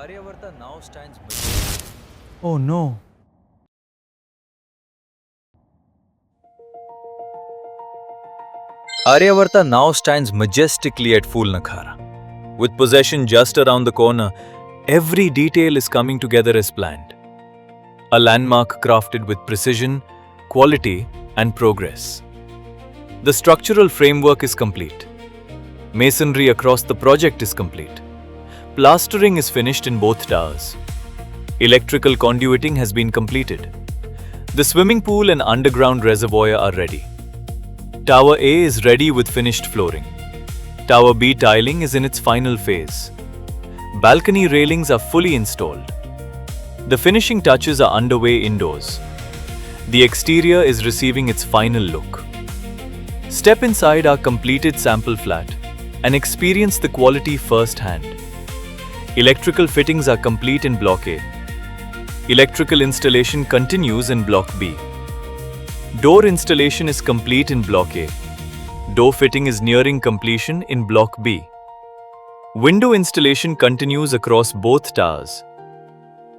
Aryavarta now stands Oh no. Aryavarta now stands majestically at full Nakhara. With possession just around the corner, every detail is coming together as planned. A landmark crafted with precision, quality, and progress. The structural framework is complete. Masonry across the project is complete. Plastering is finished in both towers. Electrical conduiting has been completed. The swimming pool and underground reservoir are ready. Tower A is ready with finished flooring. Tower B tiling is in its final phase. Balcony railings are fully installed. The finishing touches are underway indoors. The exterior is receiving its final look. Step inside our completed sample flat and experience the quality firsthand. Electrical fittings are complete in Block A. Electrical installation continues in Block B. Door installation is complete in Block A. Door fitting is nearing completion in Block B. Window installation continues across both towers.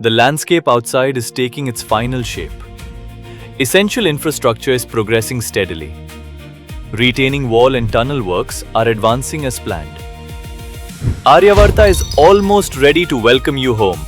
The landscape outside is taking its final shape. Essential infrastructure is progressing steadily. Retaining wall and tunnel works are advancing as planned. Aryavarta is almost ready to welcome you home.